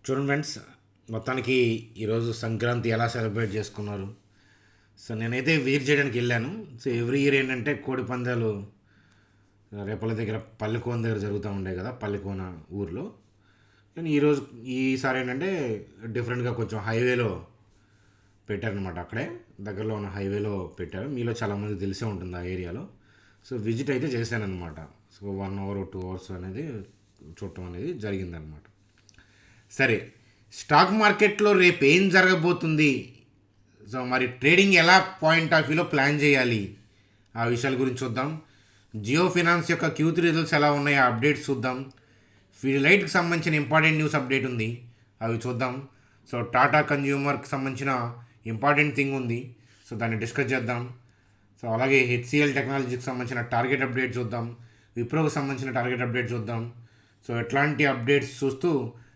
చూడండి ఫ్రెండ్స్, మొత్తానికి ఈరోజు సంక్రాంతి ఎలా సెలబ్రేట్ చేసుకున్నారు. సో నేనైతే విజిట్ చేయడానికి వెళ్ళాను. సో ఎవ్రీ ఇయర్ ఏంటంటే కోడి పందాలు రేపల దగ్గర పల్లెకోన దగ్గర జరుగుతూ ఉండే కదా, పల్లెకోన ఊర్లో. కానీ ఈసారి ఏంటంటే డిఫరెంట్గా కొంచెం హైవేలో పెట్టారనమాట. అక్కడే దగ్గరలో ఉన్న హైవేలో పెట్టారు. మీలో చాలామంది తెలిసే ఉంటుంది ఆ ఏరియాలో. సో విజిట్ అయితే చేశానమాట. సో 1 అవర్ 2 అవర్స్ అనేది చూడటం అనేది జరిగిందనమాట. సరే, స్టాక్ మార్కెట్లో రేపు ఏం జరగబోతుంది, సో మరి ట్రేడింగ్ ఎలా పాయింట్ ఆఫ్ వ్యూలో ప్లాన్ చేయాలి, ఆ విషయాల గురించి చూద్దాం. జియో ఫినాన్స్ యొక్క Q3 రిజల్ట్స్ ఎలా ఉన్నాయో అప్డేట్స్ చూద్దాం. ఫీల్డ్లైట్కి సంబంధించిన ఇంపార్టెంట్ న్యూస్ అప్డేట్ ఉంది, అవి చూద్దాం. సో టాటా కన్జ్యూమర్కి సంబంధించిన ఇంపార్టెంట్ థింగ్ ఉంది, సో దాన్ని డిస్కస్ చేద్దాం. సో అలాగే HCL టెక్నాలజీకి సంబంధించిన టార్గెట్ అప్డేట్ చూద్దాం. విప్రోకి సంబంధించిన టార్గెట్ అప్డేట్ చూద్దాం. సో ఎట్లాంటి అప్డేట్స్ చూస్తూ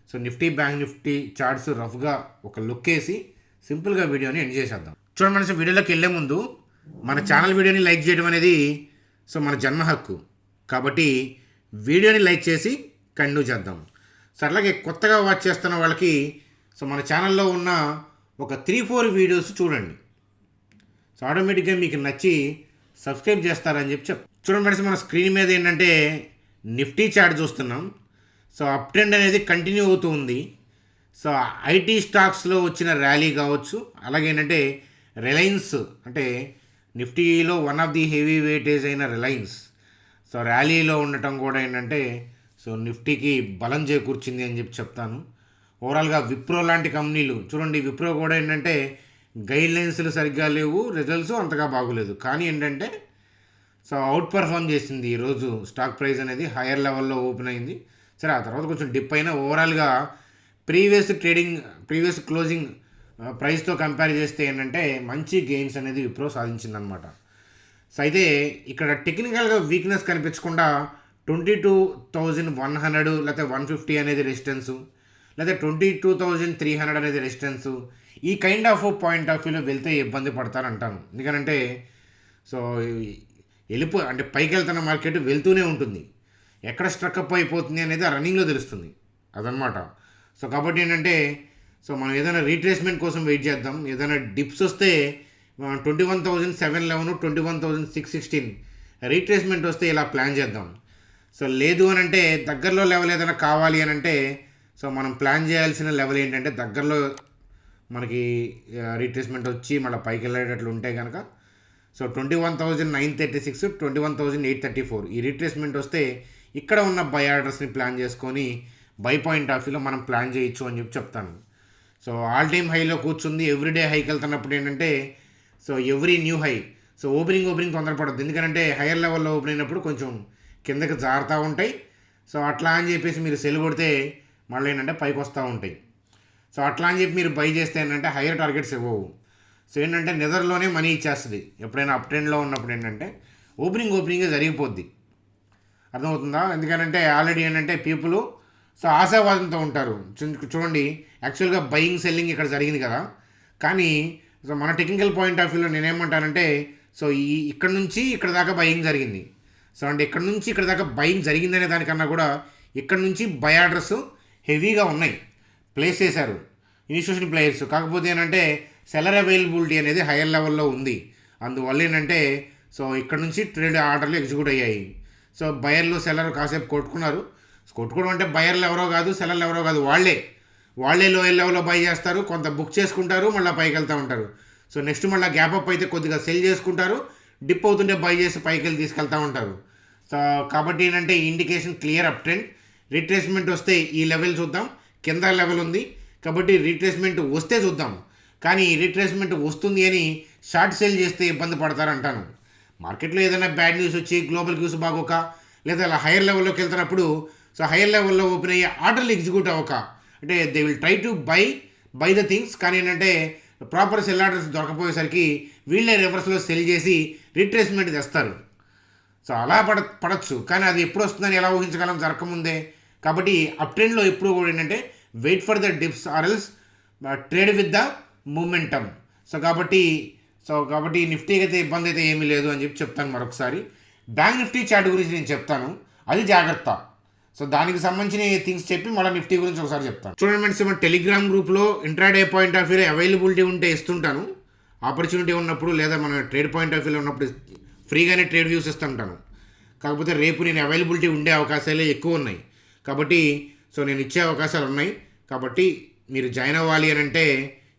so Nifty bank Nifty charts రఫ్గా ఒక లుక్ వేసి సింపుల్గా వీడియోని ఎండ్ చేసేద్దాం. చూడండి, మన వీడియోలోకి వెళ్ళే ముందు మన ఛానల్ వీడియోని లైక్ చేయడం అనేది సో మన జన్మ హక్కు, కాబట్టి వీడియోని లైక్ చేసి కంటిన్యూ చేద్దాం. సో అలాగే కొత్తగా వాచ్ చేస్తున్న వాళ్ళకి సో మన ఛానల్లో ఉన్న ఒక 3-4 వీడియోస్ చూడండి. సో ఆటోమేటిక్గా మీకు నచ్చి సబ్స్క్రైబ్ చేస్తారని చూడండి ఫ్రెండ్స్, మన స్క్రీన్ మీద ఏంటంటే నిఫ్టీ చార్ట్ చూస్తున్నాం. సో అప్ ట్రెండ్ అనేది కంటిన్యూ అవుతూ ఉంది. సో ఐటీ స్టాక్స్లో వచ్చిన ర్యాలీ కావచ్చు, అలాగే ఏంటంటే రిలయన్స్, అంటే నిఫ్టీలో one of the heavy weightage అయిన రిలయన్స్ సో ర్యాలీలో ఉండటం కూడా ఏంటంటే సో నిఫ్టీకి బలం చేకూర్చింది అని చెప్తాను. ఓవరాల్గా విప్రో లాంటి కంపెనీలు చూడండి, విప్రో కూడా ఏంటంటే గైడ్లైన్స్లు సరిగ్గా లేవు, రిజల్ట్స్ అంతగా బాగోలేదు, కానీ ఏంటంటే సో అవుట్ పర్ఫామ్ చేసింది. ఈరోజు స్టాక్ ప్రైస్ అనేది హయ్యర్ లెవెల్లో ఓపెన్ అయింది. సరే, ఆ తర్వాత కొంచెం డిప్ అయినా ఓవరాల్గా ప్రీవియస్ క్లోజింగ్ ప్రైస్తో కంపేర్ చేస్తే ఏంటంటే మంచి గెయిన్స్ అనేది విప్రో సాధించిందనమాట. సో అయితే ఇక్కడ టెక్నికల్గా వీక్నెస్ కనిపించకుండా 22,100 లేకపోతే 150 అనేది రెసిస్టెన్సు, లేకపోతే 22,300 అనేది రెసిస్టెన్సు, ఈ కైండ్ ఆఫ్ పాయింట్ ఆఫ్ వ్యూలో వెళ్తే ఇబ్బంది పడతారంటాను. ఎందుకంటే సో అంటే పైకి వెళ్తున్న మార్కెట్ వెళ్తూనే ఉంటుంది, ఎక్కడ స్ట్రక్అప్ అయిపోతుంది అనేది ఆ రన్నింగ్లో తెలుస్తుంది, అదనమాట. సో కాబట్టి ఏంటంటే సో మనం ఏదైనా రీట్రేస్మెంట్ కోసం వెయిట్ చేద్దాం. ఏదైనా డిప్స్ వస్తే 21,711 21,616 రీట్రేస్మెంట్ వస్తే ఇలా ప్లాన్ చేద్దాం. సో లేదు అని అంటే దగ్గరలో లెవెల్ ఏదైనా కావాలి అని అంటే సో మనం ప్లాన్ చేయాల్సిన లెవెల్ ఏంటంటే దగ్గరలో మనకి రీట్రేస్మెంట్ వచ్చి మళ్ళీ పైకి వెళ్ళేటట్లు ఉంటే కనుక సో 21,936 21,834 ఈ రీట్రేస్మెంట్ వస్తే ఇక్కడ ఉన్న బై ఆర్డర్స్ని ప్లాన్ చేసుకొని బై పాయింట్ ఆఫ్ వ్యూలో మనం ప్లాన్ చేయొచ్చు అని చెప్తాను. సో ఆల్ టైమ్ హైలో కూర్చుంది, ఎవ్రీడే హైకి వెళ్తున్నప్పుడు ఏంటంటే so every new high so opening తొందరపడద్దు, ఎందుకంటే హైయర్ లెవెల్లో ఓపెన్ అయినప్పుడు కొంచెం కిందకి జారుతూ ఉంటాయి. సో అట్లా అని చెప్పేసి మీరు సెల్ కొడితే మళ్ళీ ఏంటంటే పైకి వస్తూ ఉంటాయి. సో అట్లా అని చెప్పి మీరు బై చేస్తే ఏంటంటే హైయర్ టార్గెట్స్ ఇవ్వవు. సో ఏంటంటే నిద్రలోనే మనీ ఇచ్చేస్తుంది. ఎప్పుడైనా అప్ ట్రెండ్లో ఉన్నప్పుడు ఏంటంటే ఓపెనింగే జరిగిపోద్ది, అర్థమవుతుందా? ఎందుకంటే ఆల్రెడీ ఏంటంటే పీపుల్ సో ఆశావాదంతో ఉంటారు. చూడండి, యాక్చువల్గా బయింగ్ సెల్లింగ్ ఇక్కడ జరిగింది కదా, కానీ సో మన టెక్నికల్ పాయింట్ ఆఫ్ వ్యూలో నేనేమంటానంటే సో ఇక్కడ నుంచి ఇక్కడ దాకా బయింగ్ జరిగింది. సో అంటే ఇక్కడ నుంచి ఇక్కడ దాకా బయింగ్ జరిగిందనే దానికన్నా కూడా ఇక్కడ నుంచి బై ఆర్డర్స్ హెవీగా ఉన్నాయి, ప్లేస్ చేశారు ఇన్స్టిట్యూషన్ ప్లేయర్స్. కాకపోతే ఏంటంటే సెల్లర్ అవైలబిలిటీ అనేది హైయర్ లెవెల్లో ఉంది, అందువల్ల ఏంటంటే సో ఇక్కడ నుంచి ట్రేడ్ ఆర్డర్లు ఎగ్జిక్యూట్ అయ్యాయి. సో బయర్లు సెల్లర్ కాసేపు కొట్టుకోవడం అంటే బయర్లు ఎవరో కాదు, సెల్లర్లు ఎవరో కాదు, వాళ్ళే లోయర్ లెవెల్లో బై చేస్తారు, కొంత బుక్ చేసుకుంటారు, మళ్ళీ పైకి వెళ్తూ ఉంటారు. సో నెక్స్ట్ మళ్ళీ గ్యాప్ అప్ అయితే కొద్దిగా సెల్ చేసుకుంటారు, డిప్ అవుతుంటే బై చేసి పైకి వెళ్ళి తీసుకెళ్తూ ఉంటారు. సో కాబట్టి ఏంటంటే indication clear up trend. Retracement వస్తే ఈ లెవెల్ చూద్దాం, కింద లెవెల్ ఉంది కాబట్టి రీట్రేస్మెంట్ వస్తే చూద్దాం. కానీ రీట్రేస్మెంట్ వస్తుంది అని షార్ట్ సేల్ చేస్తే ఇబ్బంది పడతారంటాను. మార్కెట్లో ఏదైనా బ్యాడ్ న్యూస్ వచ్చి గ్లోబల్ న్యూస్ బాగోక లేదా అలా హైయర్ లెవెల్లోకి వెళ్తున్నప్పుడు సో హైయర్ లెవెల్లో ఓపెన్ అయ్యే ఆర్డర్లు ఎగ్జిక్యూట్ అవ్వక, అంటే they will try to buy the things, కానీ ఏంటంటే ప్రాపర్ సెల్ ఆర్డర్స్ దొరకపోయేసరికి వీళ్ళే రివర్స్లో సెల్ చేసి రీట్రేస్మెంట్ తెస్తారు. సో అలా పడచ్చు, కానీ అది ఎప్పుడు వస్తుందని ఎలా ఊహించగలం జరగకముందే. కాబట్టి అప్ ట్రెండ్లో ఎప్పుడు కూడా ఏంటంటే wait for the dips or else trade with the momentum. So కాబట్టి నిఫ్టీకి అయితే ఇబ్బంది అయితే ఏమీ లేదు అని చెప్తాను. మరొకసారి బ్యాంక్ నిఫ్టీ చార్ట్ గురించి నేను చెప్తాను, అది జాగ్రత్త. సో దానికి సంబంధించిన థింగ్స్ చెప్పి మళ్ళీ నిఫ్టీ గురించి ఒకసారి చెప్తాను. చూడండి ఫ్రెండ్స్, మన టెలిగ్రామ్ గ్రూప్లో ఇంట్రాడే పాయింట్ ఆఫ్ వ్యూలో అవైలబిలిటీ ఉంటే ఇస్తుంటాను. ఆపర్చునిటీ ఉన్నప్పుడు లేదా మన ట్రేడ్ పాయింట్ ఆఫ్ వ్యూలో ఉన్నప్పుడు ఫ్రీగానే ట్రేడ్ వ్యూస్ ఇస్తుంటాను. కాకపోతే రేపు నేను అవైలబిలిటీ ఉండే అవకాశాలే ఎక్కువ ఉన్నాయి కాబట్టి సో నేను ఇచ్చే అవకాశాలు ఉన్నాయి. కాబట్టి మీరు జాయిన్ అవ్వాలి అని అంటే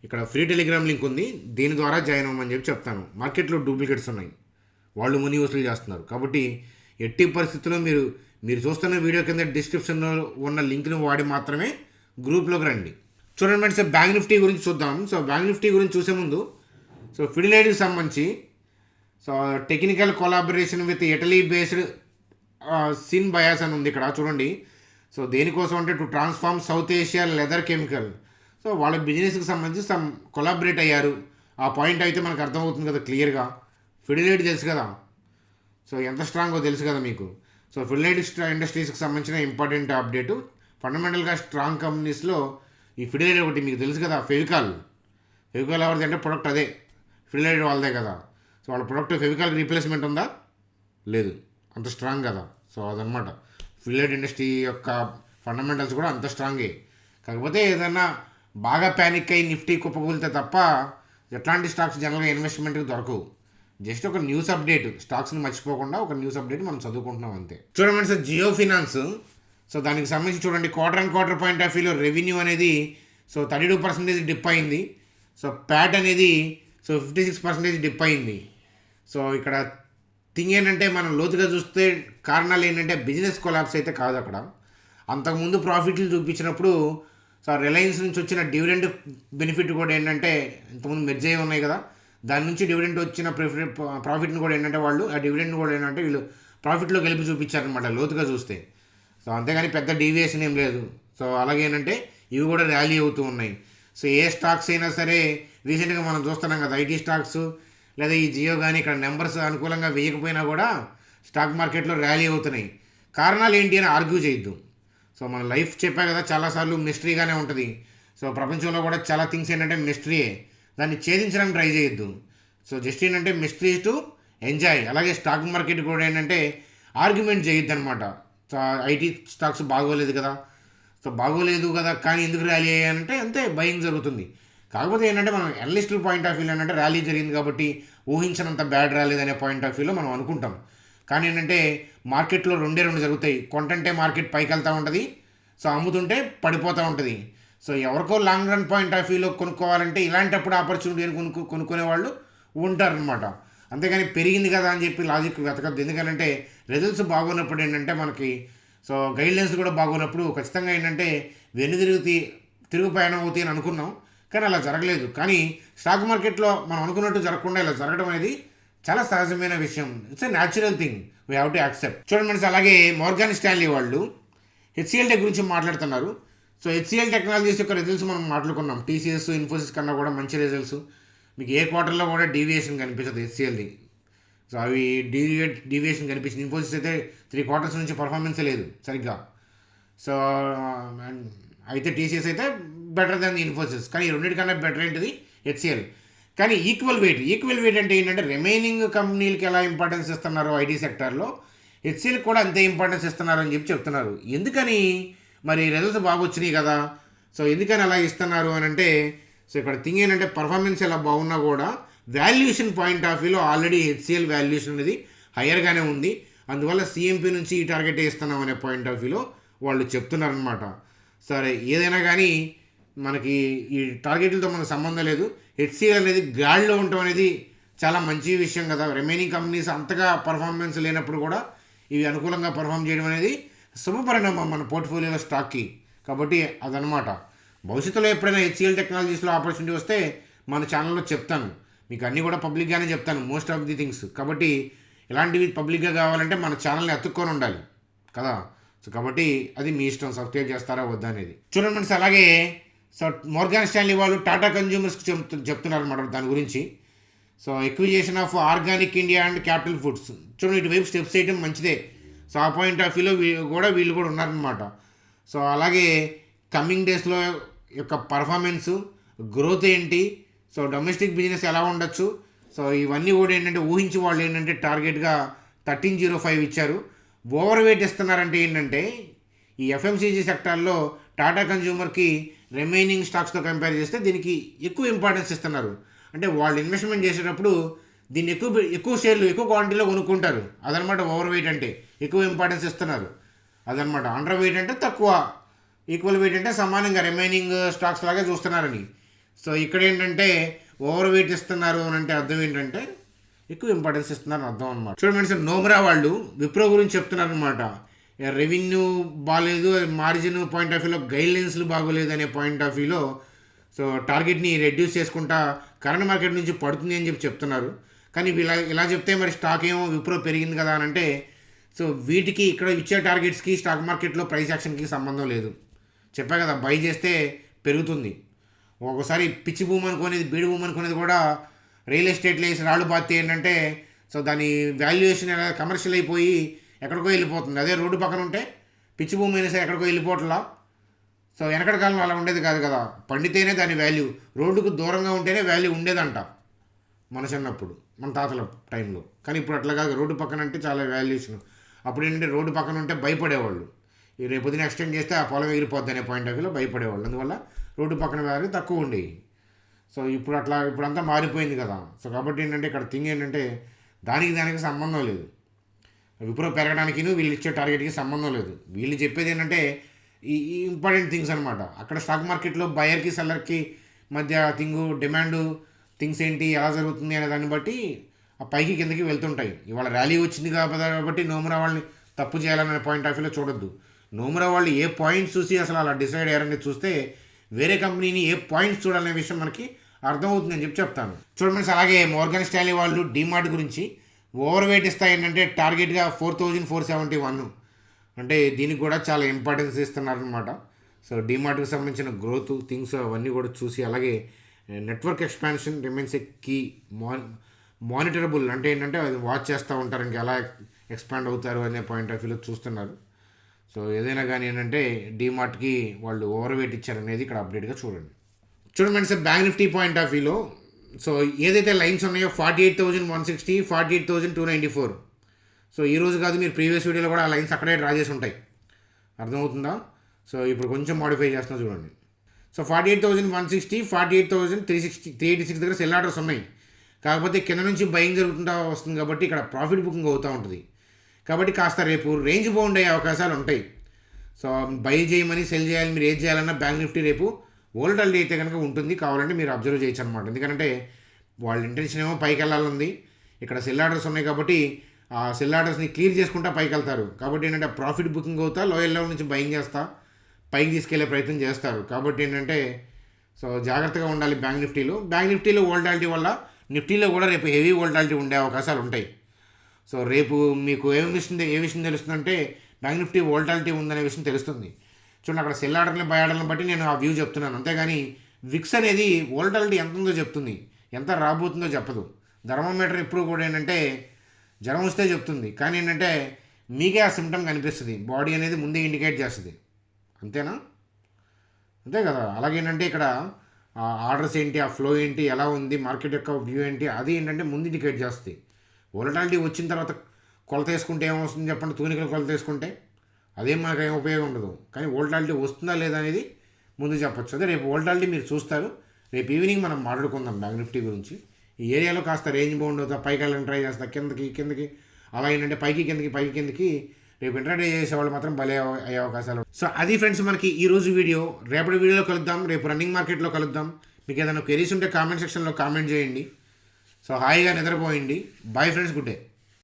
ఇక్కడ ఫ్రీ టెలిగ్రామ్ లింక్ ఉంది, దీని ద్వారా జాయిన్ అవ్వమని చెప్పి చెప్తాను. మార్కెట్లో డూప్లికేట్స్ ఉన్నాయి, వాళ్ళు మనీ వసూలు చేస్తున్నారు. కాబట్టి ఎట్టి పరిస్థితుల్లో మీరు చూస్తున్న వీడియో కింద డిస్క్రిప్షన్లో ఉన్న లింక్ను వాడి మాత్రమే గ్రూప్లోకి రండి. చూడండి ఫ్రెండ్స్, బ్యాంక్ నిఫ్టీ గురించి చూద్దాం. సో బ్యాంక్ నిఫ్టీ గురించి చూసే ముందు సో ఫిడిలైట్కి సంబంధించి so technical collaboration with Italy based sin bias అని ఉంది ఇక్కడ చూడండి. సో దేనికోసం అంటే to transform south Asia leather chemical. So వాళ్ళ బిజినెస్కి సంబంధించి సమ్ కొలాబరేట్ అయ్యారు. ఆ పాయింట్ అయితే మనకు అర్థమవుతుంది కదా క్లియర్గా. ఫిడిలైట్ తెలుసు కదా, సో ఎంత స్ట్రాంగో తెలుసు కదా మీకు. సో ఫిడిలైట్ ఇండస్ట్రీస్కి సంబంధించిన ఇంపార్టెంట్ అప్డేటు. ఫండమెంటల్గా స్ట్రాంగ్ కంపెనీస్లో ఈ ఫిడిలైట్ ఒకటి మీకు తెలుసు కదా. ఫెవికాల్ ఎవరిది అంటే ప్రొడక్ట్ అదే ఫిడిలైట్ వాళ్ళదే కదా. సో వాళ్ళ ప్రొడక్ట్ ఫెవికాల్ రీప్లేస్మెంట్ ఉందా? లేదు, అంత స్ట్రాంగ్ కదా. సో అదనమాట ఫిడిలైట్ ఇండస్ట్రీ యొక్క ఫండమెంటల్స్ కూడా అంత స్ట్రాంగే. కాకపోతే ఏదైనా బాగా ప్యానిక్ అయ్యి నిఫ్టీ కుప్పకూలితే తప్ప ఎట్లాంటి స్టాక్స్ జనరల్గా ఇన్వెస్ట్మెంట్కి దొరకవు. జస్ట్ ఒక న్యూస్ అప్డేట్, స్టాక్స్ని మర్చిపోకుండా ఒక న్యూస్ అప్డేట్ మనం చదువుకుంటున్నాం అంతే. చూడండి సార్, జియో ఫినాన్స్. సో దానికి సంబంధించి చూడండి quarter and quarter point of వ్యూలో రెవెన్యూ అనేది సో 32% డిప్ అయింది. సో ప్యాట్ అనేది సో 56% డిప్ అయింది. సో ఇక్కడ థింగ్ ఏంటంటే మనం లోతుగా చూస్తే కారణాలు ఏంటంటే బిజినెస్ కొలాప్స్ అయితే కాదు. అక్కడ అంతకుముందు ప్రాఫిట్లు చూపించినప్పుడు సో రిలయన్స్ నుంచి వచ్చిన డివిడెండ్ బెనిఫిట్ కూడా ఏంటంటే ఇంతకుముందు మెర్జ్ అయ్యి ఉన్నాయి కదా, దాని నుంచి డివిడెండ్ వచ్చిన ప్రాఫిట్ని కూడా ఏంటంటే వాళ్ళు ఆ డివిడెండ్ కూడా ఏంటంటే వీళ్ళు ప్రాఫిట్లో గెలిపి చూపించారనమాట లోతుగా చూస్తే. సో అంతేగాని పెద్ద డీవియేషన్ ఏం లేదు. సో అలాగే ఏంటంటే ఇవి కూడా ర్యాలీ అవుతూ ఉన్నాయి. సో ఏ స్టాక్స్ అయినా సరే రీసెంట్గా మనం చూస్తున్నాం కదా, ఐటీ స్టాక్స్ లేదా ఈ జియో కానీ ఇక్కడ నెంబర్స్ అనుకూలంగా వేయకపోయినా కూడా స్టాక్ మార్కెట్లో ర్యాలీ అవుతున్నాయి. కారణాలు ఏంటి అని ఆర్గ్యూ చేయొద్దు. సో మన లైఫ్ చెప్పా కదా చాలాసార్లు మిస్టరీగానే ఉంటుంది. సో ప్రపంచంలో కూడా చాలా థింగ్స్ ఏంటంటే మిస్టరీయే, దాన్ని ఛేదించడానికి ట్రై చేయొద్దు. సో జస్ట్ ఏంటంటే మిస్టరీ టు ఎంజాయ్. అలాగే స్టాక్ మార్కెట్ కూడా ఏంటంటే ఆర్గ్యుమెంట్ చేయొద్దు అనమాట. సో ఐటీ స్టాక్స్ బాగోలేదు కదా, సో బాగోలేదు కదా కానీ ఎందుకు ర్యాలీ అయ్యాయంటే అంతే బయింగ్ జరుగుతుంది. కాకపోతే ఏంటంటే మనం అనలిస్టుల పాయింట్ ఆఫ్ వ్యూలో ఏంటంటే ర్యాలీ జరిగింది కాబట్టి ఊహించినంత బ్యాడ్ రాలేదనే పాయింట్ ఆఫ్ వ్యూలో మనం అనుకుంటాం. కానీ ఏంటంటే మార్కెట్లో రెండు జరుగుతాయి. కొంటంటే మార్కెట్ పైకి వెళ్తూ ఉంటుంది, సో అమ్ముతుంటే పడిపోతూ ఉంటుంది. సో ఎవరికో లాంగ్ రన్ పాయింట్ ఆఫ్ వ్యూలో కొనుక్కోవాలంటే ఇలాంటప్పుడు ఆపర్చునిటీని కొనుక్కునే వాళ్ళు ఉంటారనమాట. అంతేగాని పెరిగింది కదా అని చెప్పి లాజిక్ వెతకద్దు. ఎందుకంటే రిజల్ట్స్ బాగున్నప్పుడు ఏంటంటే మనకి సో గైడ్లైన్స్ కూడా బాగున్నప్పుడు ఖచ్చితంగా ఏంటంటే తిరుగు ప్రయాణం అవుతాయి అని అనుకున్నాం, కానీ అలా జరగలేదు. కానీ స్టాక్ మార్కెట్లో మనం అనుకున్నట్టు జరగకుండా ఇలా జరగడం అనేది చాలా సహజమైన విషయం. It's a natural thing, we have to accept. చూడండి ఫ్రెండ్స్, అలాగే మోర్గాన్ స్టాన్లీ వాళ్ళు హెచ్సిఎల్ టెక్ గురించి మాట్లాడుతున్నారు. సో హెచ్సిఎల్ టెక్నాలజీస్ యొక్క రిజల్ట్స్ మనం మాట్లాడుకున్నాం. టీసీఎస్, ఇన్ఫోసిస్ కన్నా కూడా మంచి రిజల్ట్స్. మీకు ఏ క్వార్టర్లో కూడా డీవియేషన్ కనిపించదు హెచ్సిఎల్ది. సో అవి డీవియేషన్ కనిపించింది. ఇన్ఫోసిస్ అయితే 3 క్వార్టర్స్ నుంచి పర్ఫార్మెన్సే లేదు సరిగ్గా. సో అయితే టీసీఎస్ అయితే బెటర్ దాన్ ఇన్ఫోసిస్, కానీ ఈ రెండింటికన్నా బెటర్ ఏంటిది హెచ్సిఎల్. కానీ ఈక్వల్ వెయిట్ అంటే ఏంటంటే రిమైనింగ్ కంపెనీలకి ఎలా ఇంపార్టెన్స్ ఇస్తున్నారు ఐటీ సెక్టార్లో హెచ్సిఎల్ కూడా అంతే ఇంపార్టెన్స్ ఇస్తున్నారు అని చెప్పి చెప్తున్నారు. ఎందుకని మరి రిజల్ట్స్ బాగా వచ్చినాయి కదా, సో ఎందుకని అలా ఇస్తున్నారు అని అంటే సో ఇక్కడ థింగ్ ఏంటంటే పర్ఫార్మెన్స్ ఎలా బాగున్నా కూడా వాల్యుయేషన్ పాయింట్ ఆఫ్ వ్యూలో ఆల్రెడీ హెచ్సిఎల్ వాల్యుయేషన్ అనేది హయ్యర్గానే ఉంది. అందువల్ల సిఎంపీ నుంచి ఈ టార్గెట్ ఇస్తున్నాం అనే పాయింట్ ఆఫ్ వ్యూలో వాళ్ళు చెప్తున్నారనమాట. సరే ఏదైనా కానీ మనకి ఈ టార్గెట్లతో మనకు సంబంధం లేదు. హెచ్సిఎల్ అనేది గాడిలో ఉండటం అనేది చాలా మంచి విషయం కదా. రిమైనింగ్ కంపెనీస్ అంతగా పర్ఫార్మెన్స్ లేనప్పుడు కూడా ఇవి అనుకూలంగా పర్ఫామ్ చేయడం అనేది శుభపరిణామం మన పోర్ట్ఫోలియోలో స్టాక్కి. కాబట్టి అదనమాట. భవిష్యత్తులో ఎప్పుడైనా హెచ్సిఎల్ టెక్నాలజీస్లో ఆపర్చునిటీ వస్తే మన ఛానల్లో చెప్తాను. మీకు అన్నీ కూడా పబ్లిక్గానే చెప్తాను మోస్ట్ ఆఫ్ ది థింగ్స్. కాబట్టి ఇలాంటివి పబ్లిక్గా కావాలంటే మన ఛానల్ని అతుక్కొని ఉండాలి కదా. సో కాబట్టి అది మీ ఇష్టం, సబ్స్క్రైబ్ చేస్తారా వద్దా అనేది. చూడండి ఫ్రెండ్స్, అలాగే సో మోర్గాన్ స్టాన్లీ వాళ్ళు టాటా కన్జ్యూమర్స్కి చెప్తున్నారు అన్నమాట దాని గురించి. So acquisition of organic India and capital foods. చూడండి ఇటువైపు స్టెప్స్ వేయడం మంచిదే. సో ఆ పాయింట్ ఆఫ్ వ్యూలో వీళ్ళు కూడా ఉన్నారనమాట. సో అలాగే కమింగ్ డేస్లో యొక్క పర్ఫార్మెన్సు, గ్రోత్ ఏంటి, సో డొమెస్టిక్ బిజినెస్ ఎలా ఉండొచ్చు, సో ఇవన్నీ కూడా ఏంటంటే ఊహించి వాళ్ళు ఏంటంటే టార్గెట్గా 1305 ఇచ్చారు. ఓవర్ వెయిట్ ఇస్తున్నారంటే ఏంటంటే ఈ ఎఫ్ఎంసీజీ సెక్టార్లో టాటా కన్జ్యూమర్కి రిమైనింగ్ స్టాక్స్తో కంపేర్ చేస్తే దీనికి ఎక్కువ ఇంపార్టెన్స్ ఇస్తున్నారు. అంటే వాళ్ళు ఇన్వెస్ట్మెంట్ చేసేటప్పుడు దీన్ని ఎక్కువ షేర్లు ఎక్కువ క్వాంటిటీలో కొనుక్కుంటారు. అదనమాట ఓవర్ వెయిట్ అంటే ఎక్కువ ఇంపార్టెన్స్ ఇస్తున్నారు. అదనమాట అండర్ వెయిట్ అంటే తక్కువ, ఈక్వల్ వెయిట్ అంటే సమానంగా రిమైనింగ్ స్టాక్స్ లాగే చూస్తున్నారని. సో ఇక్కడ ఏంటంటే ఓవర్ వెయిట్ ఇస్తున్నారు అని అంటే అర్థం ఏంటంటే ఎక్కువ ఇంపార్టెన్స్ ఇస్తున్నారని అర్థం అనమాట. చూడండి సార్, నోమ్రా వాళ్ళు విప్రో గురించి చెప్తున్నారు అనమాట. రెవెన్యూ బాగాలేదు, మార్జిన్ పాయింట్ ఆఫ్ వ్యూలో గైడ్లైన్స్లు బాగోలేదు అనే పాయింట్ ఆఫ్ వ్యూలో సో టార్గెట్ని రెడ్యూస్ చేసుకుంటా కరెంట్ మార్కెట్ నుంచి పడుతుంది అని చెప్తున్నారు. కానీ ఇలా చెప్తే మరి స్టాక్ ఏమో విప్రో పెరిగింది కదా అని అంటే సో వీటికి ఇక్కడ ఇచ్చే టార్గెట్స్కి స్టాక్ మార్కెట్లో ప్రైస్ యాక్షన్కి సంబంధం లేదు. చెప్పా కదా, బై చేస్తే పెరుగుతుంది. ఒక్కోసారి పిచ్చి భూమి అనుకునేది బీడు భూమి అనుకునేది కూడా రియల్ ఎస్టేట్లో వేసి రాళ్ళు బాత్తే ఏంటంటే సో దాని వాల్యుయేషన్ కమర్షియల్ అయిపోయి ఎక్కడికో వెళ్ళిపోతుంది. అదే రోడ్డు పక్కన ఉంటే పిచ్చి భూమి అయినా సరే ఎక్కడికో వెళ్ళిపోవట్లా. సో వెనకటి కాలంలో అలా ఉండేది కాదు కదా, పండితేనే దాని వాల్యూ, రోడ్డుకు దూరంగా ఉంటేనే వాల్యూ ఉండేదంట మన చిన్నప్పుడు, మన తాతల టైంలో. కానీ ఇప్పుడు అట్లా కాదు, రోడ్డు పక్కన అంటే చాలా వాల్యుయేషన్. అప్పుడు ఏంటంటే రోడ్డు పక్కన ఉంటే భయపడేవాళ్ళు, ఈ రేపొద్దున ఎక్స్టెండ్ చేస్తే ఆ పొలం ఎగిరిపోద్ది అనే పాయింట్ ఆఫ్ వ్యూలో భయపడేవాళ్ళు. అందువల్ల రోడ్డు పక్కన వాల్యూ తక్కువ ఉండేవి. సో ఇప్పుడంతా మారిపోయింది కదా. సో కాబట్టి ఏంటంటే ఇక్కడ థింగ్ ఏంటంటే దానికి సంబంధం లేదు. విప్రో పెరగడానికి వీళ్ళు ఇచ్చే టార్గెట్కి సంబంధం లేదు. వీళ్ళు చెప్పేది ఏంటంటే ఈ ఇంపార్టెంట్ థింగ్స్ అనమాట. అక్కడ స్టాక్ మార్కెట్లో బయర్కి సెల్లర్కి మధ్య డిమాండ్ థింగ్స్ ఏంటి, ఎలా జరుగుతుంది అనే దాన్ని బట్టి ఆ పైకి కిందకి వెళ్తుంటాయి. ఇవాళ ర్యాలీ వచ్చింది కాబట్టి నోమురా వాళ్ళని తప్పు చేయాలనే పాయింట్ ఆఫ్ వ్యూలో చూడొద్దు. నోమురా వాళ్ళు ఏ పాయింట్స్ చూసి అసలు అలా డిసైడ్ అయ్యారని చూస్తే వేరే కంపెనీని ఏ పాయింట్స్ చూడాలనే విషయం మనకి అర్థమవుతుందని చెప్తాను. చూడండి, అలాగే మోర్గన్ స్టాన్లీ వాళ్ళు డీమార్ట్ గురించి ఓవర్ వెయిట్ ఇస్తాయి ఏంటంటే టార్గెట్గా 4471. అంటే దీనికి కూడా చాలా ఇంపార్టెన్స్ ఇస్తున్నారనమాట. సో డీమార్ట్కి సంబంధించిన గ్రోత్ థింగ్స్ అవన్నీ కూడా చూసి, అలాగే నెట్వర్క్ ఎక్స్పాన్షన్ రిమైన్స్ ఏ కీ మానిటరబుల్, అంటే ఏంటంటే అది వాచ్ చేస్తూ ఉంటారు ఇంకా ఎలా ఎక్స్పాండ్ అవుతారు అనే పాయింట్ ఆఫ్ వ్యూలో చూస్తున్నారు. సో ఏదైనా కానీ ఏంటంటే డీమార్ట్కి వాళ్ళు ఓవర్ వెయిట్ ఇచ్చారనేది ఇక్కడ అప్డేట్గా చూడండి sir. Bank Nifty point of వ్యూలో సో ఏదైతే లైన్స్ ఉన్నాయో 48,160, 48,294. సో ఈరోజు కాదు, మీరు ప్రీవియస్ వీడియోలో కూడా ఆ లైన్స్ అక్కడే డ్రా చేసి ఉంటాయి. అర్థమవుతుందా? సో ఇప్పుడు కొంచెం మాడిఫై చేస్తున్నా చూడండి. సో 48,160, 48,386 దగ్గర సెల్ ఆర్డర్స్ ఉన్నాయి. కాకపోతే కింద నుంచి బయింగ్ జరుగుతుంటా వస్తుంది కాబట్టి ఇక్కడ ప్రాఫిట్ బుకింగ్ అవుతూ ఉంటుంది. కాబట్టి కాస్త రేపు రేంజ్ బౌండ్ అయ్యే అవకాశాలు ఉంటాయి. సో బై చేయమని సెల్ చేయాలి, మీరు ఏది చేయాలన్నా బ్యాంక్ నిఫ్టీ రేపు వోల్టాలిటీ అయితే కనుక ఉంటుంది. కావాలంటే మీరు అబ్జర్వ్ చేయొచ్చు అనమాట. ఎందుకంటే వాళ్ళ ఇంటెన్షన్ ఏమో పైకి వెళ్ళాలంది. ఇక్కడ సెల్ ఆర్డర్స్ ఉన్నాయి కాబట్టి ఆ సెల్ ఆర్డర్స్ని క్లియర్ చేసుకుంటా పైకి వెళ్తారు. కాబట్టి ఏంటంటే ప్రాఫిట్ బుకింగ్ అవుతా, లోయర్ లెవెల్ నుంచి బయింగ్ చేస్తా పైకి తీసుకెళ్లే ప్రయత్నం చేస్తారు. కాబట్టి ఏంటంటే సో జాగ్రత్తగా ఉండాలి బ్యాంక్ నిఫ్టీలో వోల్టాలిటీ వల్ల నిఫ్టీలో కూడా రేపు హెవీ వోల్టాలిటీ ఉండే అవకాశాలు ఉంటాయి. సో రేపు మీకు ఏ విషయం తెలుస్తుందంటే బ్యాంక్ నిఫ్టీ వోల్టాలిటీ ఉందనే విషయం తెలుస్తుంది. చూడండి, అక్కడ సెల్ ఆర్డర్ని బై ఆర్డర్ని బట్టి నేను ఆ వ్యూ చెప్తున్నాను. అంతేగాని విక్స్ అనేది వోల్టాలిటీ ఎంత ఉందో చెప్తుంది, ఎంత రాబోతుందో చెప్పదు. థర్మోమీటర్ ఎప్పుడు కూడా ఏంటంటే జ్వరం వస్తే చెప్తుంది, కానీ ఏంటంటే మీకే ఆ సిమ్టమ్ కనిపిస్తుంది. బాడీ అనేది ముందే ఇండికేట్ చేస్తుంది. అంతేనా? అంతే కదా. అలాగేంటంటే ఇక్కడ ఆ ఆర్డర్స్ ఏంటి, ఆ ఫ్లో ఏంటి, ఎలా ఉంది, మార్కెట్ యొక్క వ్యూ ఏంటి, అది ఏంటంటే ముందు ఇండికేట్ చేస్తుంది. వోలటాలిటీ వచ్చిన తర్వాత కొలత వేసుకుంటే ఏమొస్తుంది చెప్పండి, తూనికలు కొలత వేసుకుంటే అదేం మనకు ఏం ఉపయోగం ఉండదు. కానీ వోల్టాలిటీ వస్తుందా లేదా అనేది ముందు చెప్పచ్చు. అదే రేపు వోల్టాలిటీ మీరు చూస్తారు. రేపు ఈవినింగ్ మనం మాట్లాడుకుందాం బ్యాంక్ నిఫ్టీ గురించి. ఈ ఏరియాలో కాస్త రేంజ్ బౌండ్ అవుతా, పైకి వెళ్ళని ట్రై చేస్తా, కిందకి అలా ఏంటంటే పైకి కిందకి రేపు ఇంటర్డే చేసేవాళ్ళు మాత్రం భలే అయ్యే అవకాశాలు. సో అది ఫ్రెండ్స్ మనకి ఈరోజు వీడియో. రేపటి వీడియోలో కలుద్దాం, రేపు రన్నింగ్ మార్కెట్లో కలుద్దాం. మీకు ఏదైనా క్వెరీస్ ఉంటే కామెంట్ సెక్షన్లో కామెంట్ చేయండి. సో హాయిగా నిద్రపోయండి. Bye friends, good day.